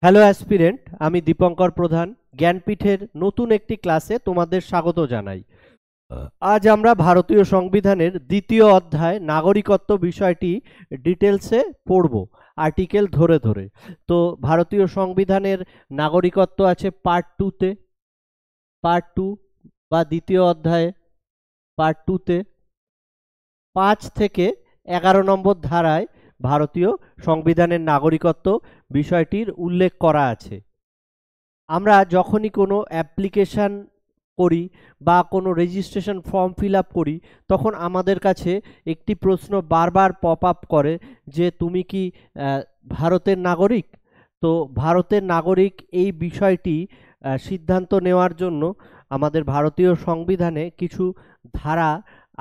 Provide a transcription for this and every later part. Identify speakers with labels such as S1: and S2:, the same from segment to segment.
S1: Hello aspirant, আমি দীপঙ্কর প্রধান। জ্ঞানপীঠের নতুন একটি ক্লাসে তোমাদের স্বাগত জানাই। আজ আমরা ভারতীয় সংবিধানের দ্বিতীয় অধ্যায় নাগরিকত্ব বিষয়টি ডিটেলসে পড়ব, আর্টিকেল ধরে ধরে। তো ভারতীয় সংবিধানের নাগরিকত্ব আছে পার্ট টু বা দ্বিতীয় অধ্যায়ে পার্ট 2-তে 5 থেকে 11 নম্বর ধারায় ভারতীয় সংবিধানের নাগরিকত্ব বিষয়টির উল্লেখ করা আছে। আমরা যখনই কোনো অ্যাপ্লিকেশান করি বা কোনো রেজিস্ট্রেশন ফর্ম ফিল আপ করি, তখন আমাদের কাছে একটি প্রশ্ন বারবার পপ আপ করে যে তুমি কি ভারতের নাগরিক? তো ভারতের নাগরিক এই বিষয়টি সিদ্ধান্ত নেওয়ার জন্য আমাদের ভারতীয় সংবিধানে কিছু ধারা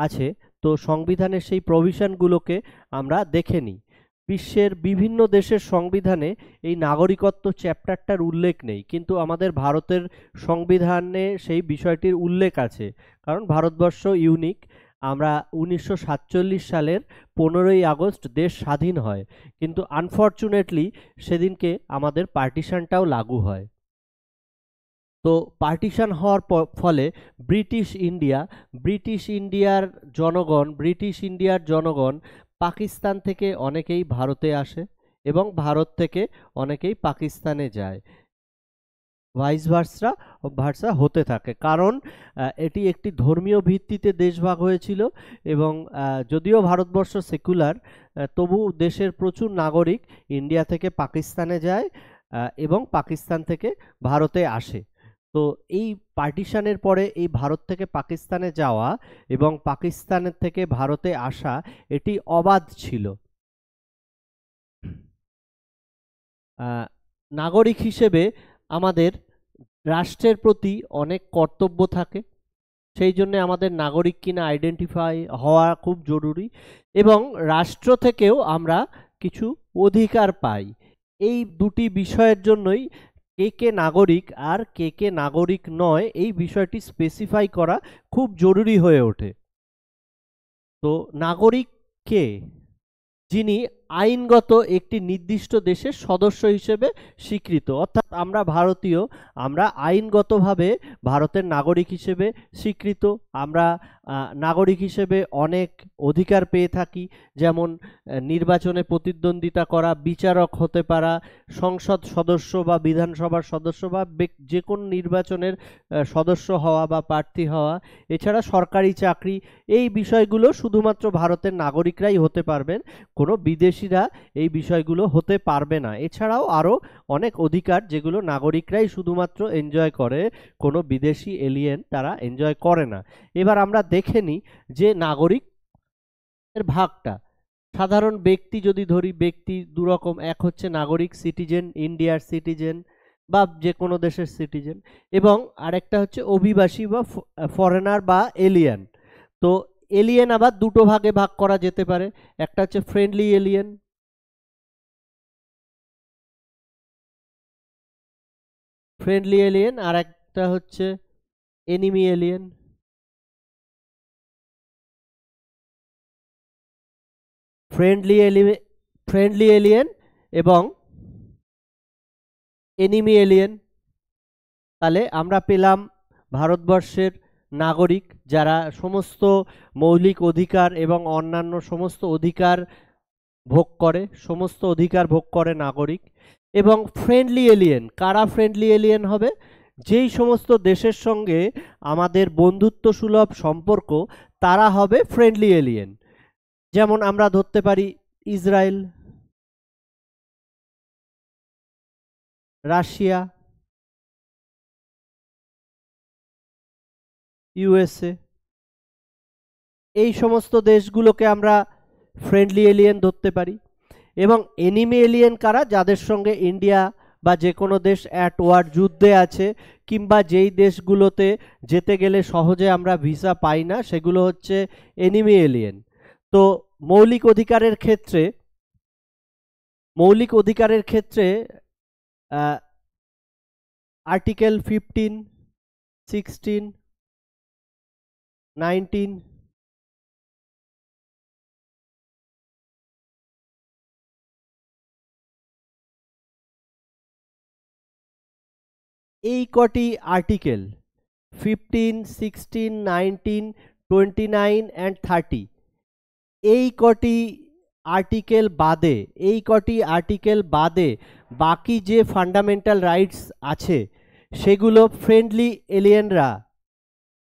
S1: আছে। তো সংবিধানের সেই প্রভিশনগুলোকে আমরা দেখে নিই। বিশ্বের বিভিন্ন দেশের সংবিধানে এই নাগরিকত্ব চ্যাপ্টারটার উল্লেখ নেই, কিন্তু আমাদের ভারতের সংবিধানে সেই বিষয়টির উল্লেখ আছে, কারণ ভারতবর্ষ ইউনিক। আমরা 1947 সালের 15ই আগস্ট দেশ স্বাধীন হয়, কিন্তু আনফর্চুনেটলি সেদিনকে আমাদের পার্টিশনটাও লাগু হয়। তো পার্টিশন হওয়ার ফলে ব্রিটিশ ইন্ডিয়ার জনগণ পাকিস্তান থেকে অনেকেই ভারতে আসে এবং ভারত থেকে অনেকেই পাকিস্তানে যায়। ভার্সা হতে থাকে, কারণ এটি একটি ধর্মীয় ভিত্তিতে দেশভাগ হয়েছিল। এবং যদিও ভারতবর্ষ সেকুলার, তবু দেশের প্রচুর নাগরিক ইন্ডিয়া থেকে পাকিস্তানে যায় এবং পাকিস্তান থেকে ভারতে আসে। তো এই পার্টিশনের পরে এই ভারত থেকে পাকিস্তানে যাওয়া এবং পাকিস্তানের থেকে ভারতে আসা এটি অবাধ ছিল। আহ, নাগরিক হিসেবে আমাদের রাষ্ট্রের প্রতি অনেক কর্তব্য থাকে, সেই জন্য আমাদের নাগরিক কিনা আইডেন্টিফাই হওয়া খুব জরুরি। এবং রাষ্ট্র থেকেও আমরা কিছু অধিকার পাই। এই দুটি বিষয়ের জন্যই কে কে নাগরিক আর কে কে নাগরিক নয়, এই বিষয়টি স্পেসিফাই করা খুব জরুরি হয়ে ওঠে। তো নাগরিক কে? যিনি আইনগত একটি নির্দিষ্ট দেশের সদস্য হিসেবে স্বীকৃত, অর্থাৎ আমরা ভারতীয়, আমরা আইনগতভাবে ভারতের নাগরিক হিসেবে স্বীকৃত। আমরা নাগরিক হিসেবে অনেক অধিকার পেয়ে থাকি, যেমন নির্বাচনে প্রতিদ্বন্দ্বিতা করা, বিচারক হতে পারা, সংসদ সদস্য বা বিধানসভার সদস্য বা যে কোনো নির্বাচনের সদস্য হওয়া বা প্রার্থী হওয়া, এছাড়া সরকারি চাকরি। এই বিষয়গুলো শুধুমাত্র ভারতের নাগরিকরাই হতে পারবেন, কোনো বিদেশিরা এই বিষয়গুলো হতে পারবে না। এছাড়াও আরও অনেক অধিকার যেগুলো নাগরিকরাই শুধুমাত্র এনজয় করে, কোনো বিদেশি এলিয়েন তারা এনজয় করে না। এবার আমরা দেখে নিই যে নাগরিকের ভাগটা। সাধারণ ব্যক্তি যদি ধরি, ব্যক্তি দুরকম, এক হচ্ছে নাগরিক সিটিজেন, ইন্ডিয়ার সিটিজেন বা যে কোনো দেশের সিটিজেন, এবং আরেকটা হচ্ছে অভিবাসী বা ফরেনার বা এলিয়েন। তো এলিয়েন আবার দুটো ভাগে ভাগ করা যেতে পারে। একটা হচ্ছে ফ্রেন্ডলি এলিয়েন, আর একটা হচ্ছে enemy alien. Friendly alien friendly alien এবং এনিমি এলিয়েন। তাহলে আমরা পেলাম ভারতবর্ষের নাগরিক যারা সমস্ত মৌলিক অধিকার এবং অন্যান্য সমস্ত অধিকার ভোগ করে নাগরিক। এবং ফ্রেন্ডলি এলিয়েন কারা? ফ্রেন্ডলি এলিয়েন হবে যেই সমস্ত দেশের সঙ্গে আমাদের বন্ধুত্ব সুলভ সম্পর্ক, তারা হবে ফ্রেন্ডলি এলিয়েন। যেমন আমরা ধরতে পারি ইসরায়েল, রাশিয়া, ইউএসএ। এই সমস্ত দেশগুলোকে আমরা ফ্রেন্ডলি এলিয়েন ধরতে পারি। এবং এনিমি এলিয়েন কারা? যাদের সঙ্গে ইন্ডিয়া বা যে কোনো দেশ অ্যাট ওয়ার, যুদ্ধে আছে, কিংবা যেই দেশগুলোতে যেতে গেলে সহজে আমরা ভিসা পাই না, সেগুলো হচ্ছে এনিমি এলিয়েন। তো মৌলিক অধিকারের ক্ষেত্রে মৌলিক অধিকারের ক্ষেত্রে আর্টিকেল 15, 16, 19, এই কটি আর্টিকেল 15, 16, 19, 29 and 30 এই কটি আর্টিকেল বাদে বাকি যে ফান্ডামেন্টাল রাইটস আছে সেগুলো ফ্রেন্ডলি এলিয়েনরা,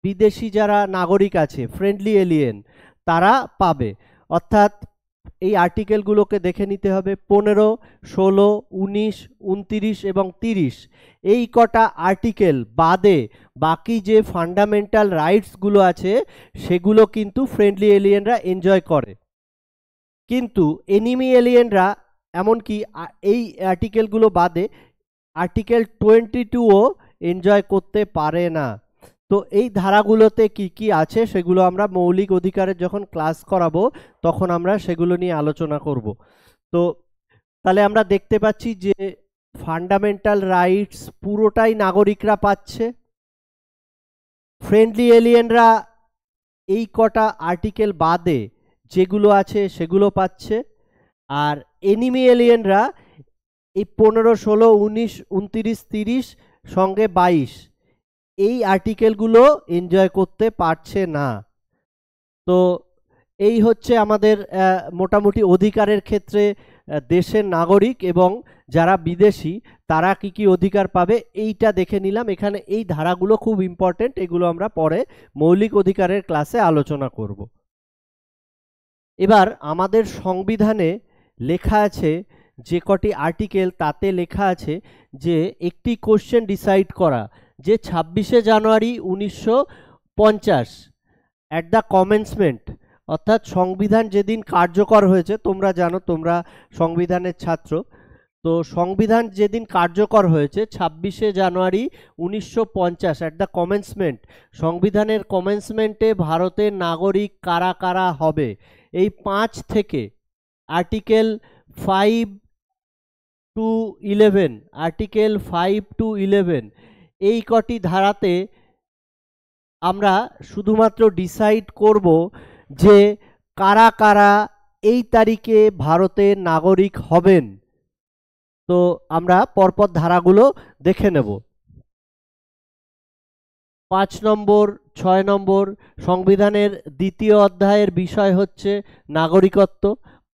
S1: বিদেশি যারা নাগরিক আছে ফ্রেন্ডলি এলিয়েন, তারা পাবে। অর্থাৎ এই আর্টিকেলগুলোকে দেখে নিতে হবে। 15, 16, 19, 29 এবং 30 এই কটা আর্টিকেল বাদে বাকি যে ফান্ডামেন্টাল রাইটসগুলো আছে সেগুলো কিন্তু ফ্রেন্ডলি এলিয়েনরা এনজয় করে, কিন্তু এনিমি এলিয়েনরা এমনকি এই আর্টিকেলগুলো বাদে আর্টিকেল 22ও এনজয় করতে পারে না। তো এই ধারাগুলোতে কি কি আছে সেগুলো আমরা মৌলিক অধিকারের যখন ক্লাস করাবো তখন আমরা সেগুলো নিয়ে আলোচনা করব। তো তাহলে আমরা দেখতে পাচ্ছি যে ফান্ডামেন্টাল রাইটস পুরোটাই নাগরিকরা পাচ্ছে, ফ্রেন্ডলি এলিয়েনরা এই কটা আর্টিকেল বাদে যেগুলো আছে সেগুলো পাচ্ছে, আর এনিমি এলিয়েনরা এই 15, 16, 19, 29, 30 সঙ্গে 22 এই আর্টিকেলগুলো এনজয় করতে পারছে না। তো এই হচ্ছে আমাদের মোটামুটি অধিকারের ক্ষেত্রে দেশের নাগরিক এবং যারা বিদেশি তারা কি কি অধিকার পাবে এইটা দেখে নিলাম। এখানে এই ধারাগুলো খুব ইম্পর্টেন্ট, এগুলো আমরা পরে মৌলিক অধিকারের ক্লাসে আলোচনা করব। এবার আমাদের সংবিধানে লেখা আছে যে কটি আর্টিকেল, তাতে লেখা আছে যে একটি কোশ্চেন ডিসাইড করা যে 26শে জানুয়ারি 1950 অ্যাট দ্য কমেন্সমেন্ট, অর্থাৎ সংবিধান যেদিন কার্যকর হয়েছে, তোমরা জানো তোমরা সংবিধানের ছাত্র, তো সংবিধান যেদিন কার্যকর হয়েছে 26শে জানুয়ারি 1950 অ্যাট দ্য কমেন্সমেন্ট, সংবিধানের কমেন্সমেন্টে ভারতের নাগরিক কারা কারা হবে এই 5 থেকে আর্টিকেল 5 to 11 এই কটি ধারাতে আমরা শুধুমাত্র ডিসাইড করব যে কারা কারা এই তারিখে ভারতের নাগরিক হবেন। তো আমরা পরপর ধারাগুলো দেখে নেব। 5 নম্বর, 6 নম্বর সংবিধানের দ্বিতীয় অধ্যায়ের বিষয় হচ্ছে নাগরিকত্ব।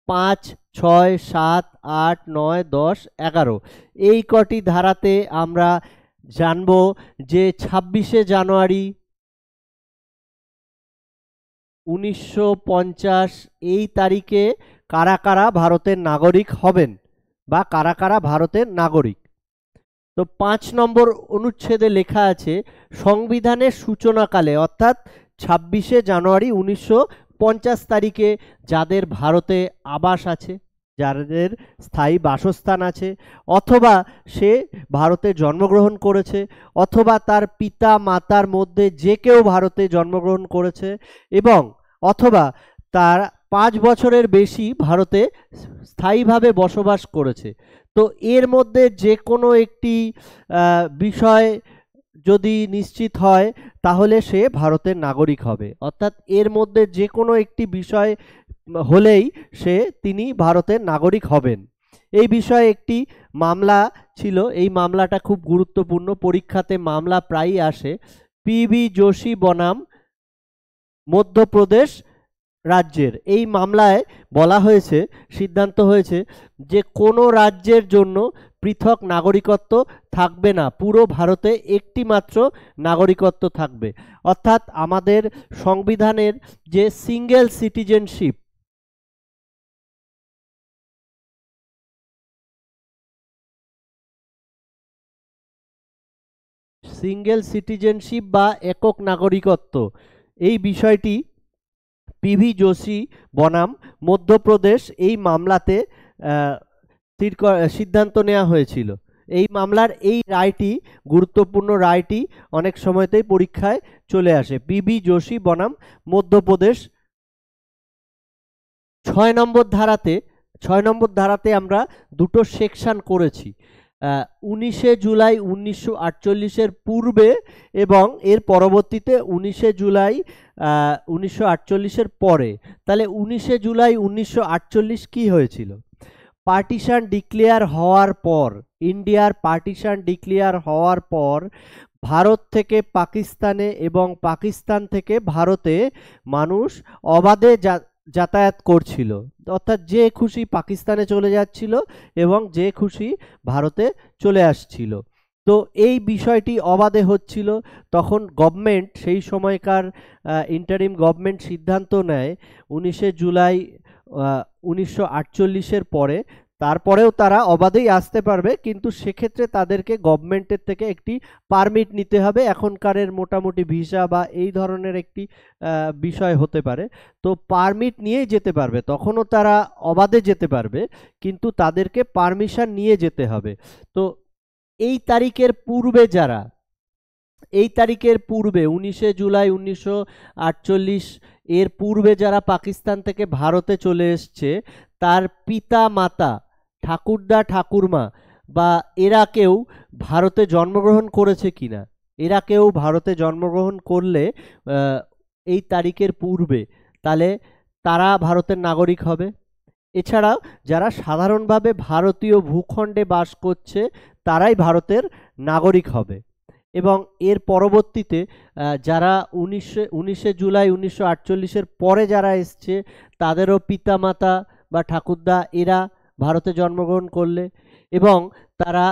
S1: 5, 6, 7, 8, 9, 10, 11 এই কটি ধারাতে আমরা জানব যে 26শে জানুয়ারি 1950 এই তারিখে কারা কারা ভারতের নাগরিক হবেন বা কারা কারা ভারতের নাগরিক। তো 5 নম্বর অনুচ্ছেদে লেখা আছে সংবিধানের সূচনাকালে অর্থাৎ 26শে জানুয়ারি 1950 তারিখে যাদের ভারতে আবাস আছে, যাদের স্থায়ী বাসস্থান আছে, অথবা সে ভারতে জন্মগ্রহণ করেছে, অথবা তার পিতা মাতার মধ্যে যে কেউ ভারতে জন্মগ্রহণ করেছে, এবং অথবা তার 5 বছরের বেশি ভারতে স্থায়ীভাবে বসবাস করেছে। তো এর মধ্যে যে কোনো একটি বিষয় যদি নিশ্চিত হয় তাহলে সে ভারতের নাগরিক হবে, অর্থাৎ এর মধ্যে যে কোনো একটি বিষয় হলেই তিনি ভারতের নাগরিক হবেন। এই বিষয়ে একটি মামলা ছিল, এই মামলাটা খুব গুরুত্বপূর্ণ, পরীক্ষাতে মামলা প্রায়ই আসে। পিবি যোশী বনাম মধ্যপ্রদেশ রাজ্যের এই মামলায় বলা হয়েছে, সিদ্ধান্ত হয়েছে যে কোনো রাজ্যের জন্য পৃথক নাগরিকত্ব থাকবে না, পুরো ভারতে একটি মাত্র নাগরিকত্ব থাকবে। অর্থাৎ আমাদের সংবিধানের যে সিঙ্গেল সিটিজেনশিপ বা একক নাগরিকত্ব, এই বিষয়টি পিভি যোশী বনাম মধ্যপ্রদেশ এই মামলাতে সিদ্ধান্ত নেওয়া হয়েছিল। এই মামলার এই রায়টি, গুরুত্বপূর্ণ রায়টি অনেক সময়তেই পরীক্ষায় চলে আসে। পিবি যোশী বনাম মধ্যপ্রদেশ। 6 নম্বর ধারাতে আমরা দুটো সেকশন করেছি, 19শে জুলাই 1948-এর পূর্বে এবং এর পরবর্তীতে 19শে জুলাই 1948-এর পরে। তাহলে 19শে জুলাই 1948 কি হয়েছিল? পার্টিশন ডিক্লেয়ার হওয়ার পর, ইন্ডিয়ার পার্টিশন ডিক্লেয়ার হওয়ার পর ভারত থেকে পাকিস্তানে এবং পাকিস্তান থেকে ভারতে মানুষ অবাধে যাতায়াত করছিল, অর্থাৎ যে খুশি পাকিস্তানে চলে যাচ্ছিল এবং যে খুশি ভারতে চলে আসছিল। তো এই বিষয়টি অবাধে হচ্ছিল। তখন গভর্নমেন্ট, সেই সময়কার ইন্টারিম গভর্নমেন্ট সিদ্ধান্ত নেয় 19শে জুলাই 1948-এর পরে, তারপরেও তারা অবাধেই আসতে পারবে, কিন্তু সেক্ষেত্রে তাদেরকে গভর্নমেন্টের থেকে একটি পারমিট নিতে হবে, এখনকারের মোটামুটি ভিসা বা এই ধরনের একটি বিষয় হতে পারে। তো পারমিট নিয়েই যেতে পারবে, তখনও তারা অবাধে যেতে পারবে, কিন্তু তাদেরকে পারমিশন নিয়ে যেতে হবে। তো এই তারিখের পূর্বে যারা, এই তারিখের পূর্বে 19শে জুলাই 1948 এর পূর্বে যারা পাকিস্তান থেকে ভারতে চলে এসছে, তার পিতা মাতা, ঠাকুরদা ঠাকুরমা বা এরা কেউ ভারতে জন্মগ্রহণ করেছে কিনা, এরা কেউ ভারতে জন্মগ্রহণ করলে এই তারিখের পূর্বে, তাহলে তারা ভারতের নাগরিক হবে। এছাড়াও যারা সাধারণভাবে ভারতীয় ভূখণ্ডে বাস করছে তারাই ভারতের নাগরিক হবে। এবং এর পরবর্তীতে যারা 19শে জুলাই 1948-এর পরে যারা এসছে, তাদেরও পিতামাতা বা ঠাকুরদা এরা ভারতে জন্মগ্রহণ করলে এবং তারা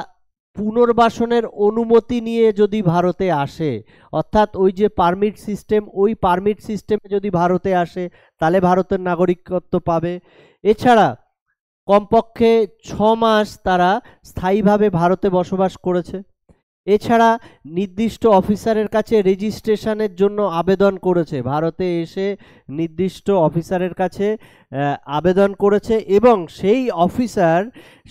S1: পুনর্বাসনের অনুমতি নিয়ে যদি ভারতে আসে, অর্থাৎ ওই যে পারমিট সিস্টেম, ওই পারমিট সিস্টেমে যদি ভারতে আসে, তাহলে ভারতের নাগরিকত্ব পাবে। এছাড়া কমপক্ষে 6 মাস তারা স্থায়ীভাবে ভারতে বসবাস করেছে। এছাড়া নির্দিষ্ট অফিসারের কাছে রেজিস্ট্রেশনের জন্য আবেদন করেছে, ভারতে এসে নির্দিষ্ট অফিসারের কাছে আবেদন করেছে এবং সেই অফিসার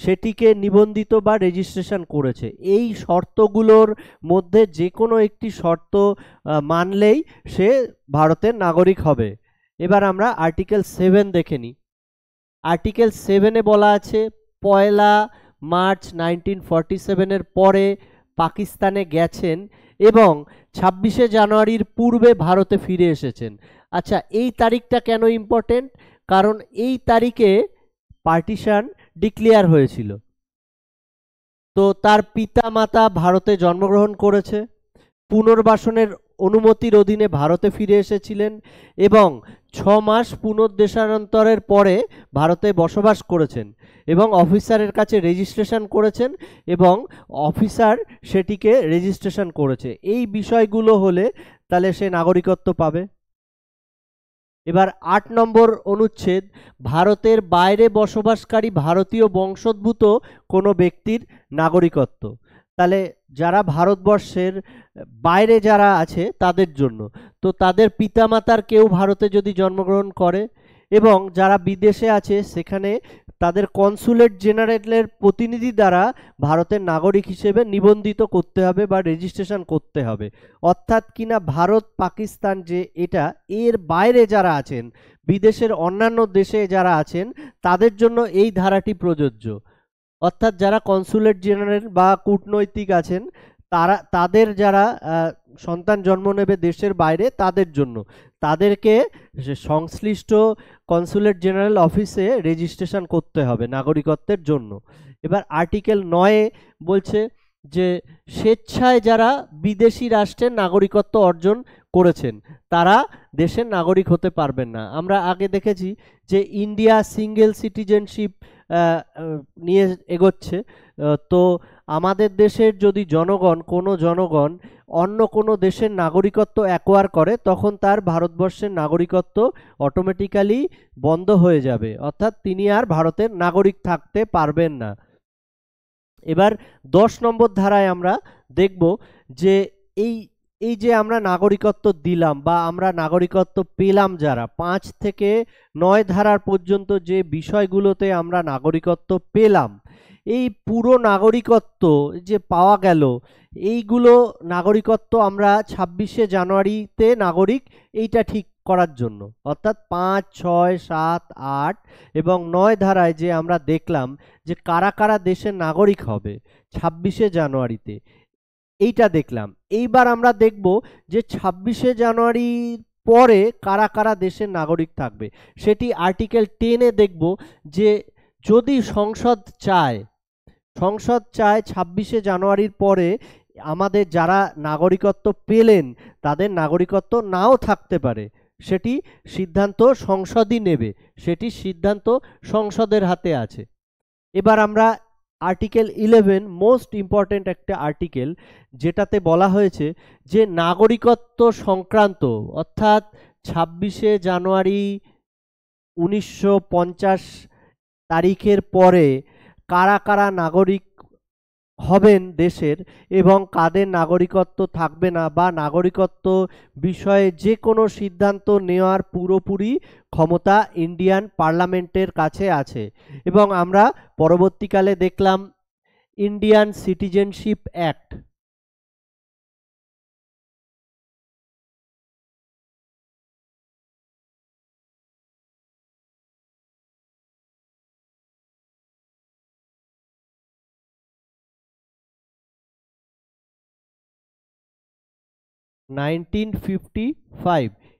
S1: সেটিকে নিবন্ধিত বা রেজিস্ট্রেশন করেছে। এই শর্তগুলোর মধ্যে যে কোনো একটি শর্ত মানলেই সে ভারতের নাগরিক হবে। এবার আমরা আর্টিকেল 7 দেখে নিই। আর্টিকেল 7-এ বলা আছে, 1 মার্চ 1947-এর পরে পাকিস্তানে গেছেন এবং 26শে জানুয়ারির পূর্বে ভারতে ফিরে এসেছেন। আচ্ছা, এই তারিখটা কেন ইম্পর্টেন্ট? কারণ এই তারিখে পার্টিশন ডিক্লেয়ার হয়েছিল। তো তার পিতা মাতা ভারতে জন্মগ্রহণ করেছে, পুনর্বাসনের অনুমতির অধীনে ভারতে ফিরে এসেছিলেন এবং 6 মাস পুনর্দেশান্তরের পরে ভারতে বসবাস করেছেন এবং অফিসারের কাছে রেজিস্ট্রেশন করেছেন এবং অফিসার সেটিকে রেজিস্ট্রেশন করেছে। এই বিষয়গুলো হলে তাহলে সে নাগরিকত্ব পাবে। এবার 8 নম্বর অনুচ্ছেদ, ভারতের বাইরে বসবাসকারী ভারতীয় বংশোদ্ভূত কোনো ব্যক্তির নাগরিকত্ব। তাহলে যারা ভারতবর্ষের বাইরে যারা আছে তাদের জন্য, তো তাদের পিতামাতার কেউ ভারতে যদি জন্মগ্রহণ করে এবং যারা বিদেশে আছে সেখানে তাদের কনসুলেট জেনারেলের প্রতিনিধি দ্বারা ভারতের নাগরিক হিসেবে নিবন্ধিত করতে হবে বা রেজিস্ট্রেশন করতে হবে। অর্থাৎ কিনা ভারত পাকিস্তান যে এটা, এর বাইরে যারা আছেন, বিদেশের অন্যান্য দেশে যারা আছেন, তাদের জন্য এই ধারাটি প্রযোজ্য। অর্থাৎ যারা কনসুলেট জেনারেল বা কূটনৈতিক আছেন, তাদের যারা সন্তান জন্ম নেবে দেশের বাইরে, তাদের জন্য তাদেরকে সংশ্লিষ্ট কনসুলেট জেনারেল অফিসে রেজিস্ট্রেশন করতে হবে নাগরিকত্বের জন্য। এবার আর্টিকেল 9 বলছে যে স্বেচ্ছায় যারা বিদেশি রাষ্ট্রের নাগরিকত্ব অর্জন করেছেন তারা দেশের নাগরিক হতে পারবেন না। আমরা আগে দেখেছি যে ইন্ডিয়া সিঙ্গেল সিটিজেনশিপ নিয়ে এগোচ্ছে। তো আমাদের দেশের যদি কোনো জনগণ অন্য কোনো দেশের নাগরিকত্ব অ্যাকোয়ার করে, তখন তার ভারতবর্ষের নাগরিকত্ব অটোমেটিক্যালি বন্ধ হয়ে যাবে, অর্থাৎ তিনি আর ভারতের নাগরিক থাকতে পারবেন না। এবার 10 নম্বর ধারায় আমরা দেখব যে এই যে আমরা নাগরিকত্ব দিলাম বা আমরা নাগরিকত্ব পেলাম, যারা 5 থেকে 9 ধারার পর্যন্ত যে বিষয়গুলোতে আমরা নাগরিকত্ব পেলাম, এই পুরো নাগরিকত্ব যে পাওয়া গেল, এইগুলো নাগরিকত্ব আমরা 26শে জানুয়ারিতে নাগরিক, এইটা ঠিক করার জন্য, অর্থাৎ 5, 6, 7, 8 এবং 9 ধারায় যে আমরা দেখলাম যে কারা কারা দেশের নাগরিক হবে 26শে জানুয়ারিতে, এইটা দেখলাম। এইবার আমরা দেখব যে 26শে জানুয়ারির পরে কারা কারা দেশের নাগরিক থাকবে। সেটি আর্টিকেল 10-এ দেখব যে যদি সংসদ চায় 26শে জানুয়ারির পরে আমাদের যারা নাগরিকত্ব পেলেন তাদের নাগরিকত্ব নাও থাকতে পারে, সেটি সিদ্ধান্ত সংসদই নেবে, সেটি সিদ্ধান্ত সংসদের হাতে আছে। এবার আমরা আর্টিকেল 11, মোস্ট ইম্পর্টেন্ট একটা আর্টিকেল, যেটাতে বলা হয়েছে যে নাগরিকত্ব সংক্রান্ত অর্থাৎ 26শে জানুয়ারি 1950 তারিখের পরে কারা কারা নাগরিক হবেন দেশের এবং কাদের নাগরিকত্ব থাকবে না, বা নাগরিকত্ব বিষয়ে যে কোনো সিদ্ধান্ত নেওয়ার পুরোপুরি ক্ষমতা ইন্ডিয়ান পার্লামেন্টের কাছে আছে। এবং আমরা পরবর্তীকালে দেখলাম Indian citizenship act.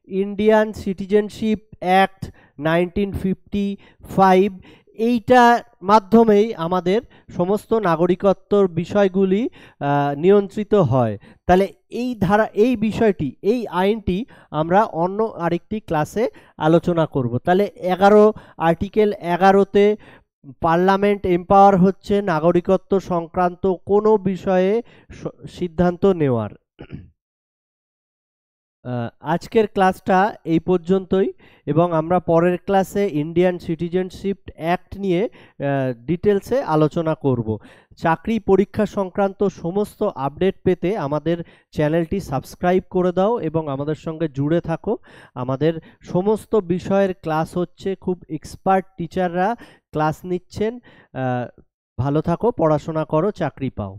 S1: Indian citizenship act 1955, এইটার মাধ্যমেই আমাদের সমস্ত নাগরিকত্বর বিষয়গুলি নিয়ন্ত্রিত হয়। তাহলে এই বিষয়টি, এই আইনটি আমরা অন্য আরেকটি ক্লাসে আলোচনা করব। তাহলে আর্টিকেল 11তে পার্লামেন্ট এম্পাওয়ার হচ্ছে নাগরিকত্ব সংক্রান্ত কোনো বিষয়ে সিদ্ধান্ত নেওয়ার। আজকের ক্লাসটা এই পর্যন্তই, এবং আমরা পরের ক্লাসে ইন্ডিয়ান সিটিজেনশিপ অ্যাক্ট নিয়ে ডিটেলসে আলোচনা করব। চাকরি পরীক্ষা সংক্রান্ত সমস্ত আপডেট পেতে আমাদের চ্যানেলটি সাবস্ক্রাইব করে দাও এবং আমাদের সঙ্গে জুড়ে থাকো। আমাদের সমস্ত বিষয়ের ক্লাস হচ্ছে, খুব এক্সপার্ট টিচাররা ক্লাস নিচ্ছেন। ভালো থাকো, পড়াশোনা করো, চাকরি পাও।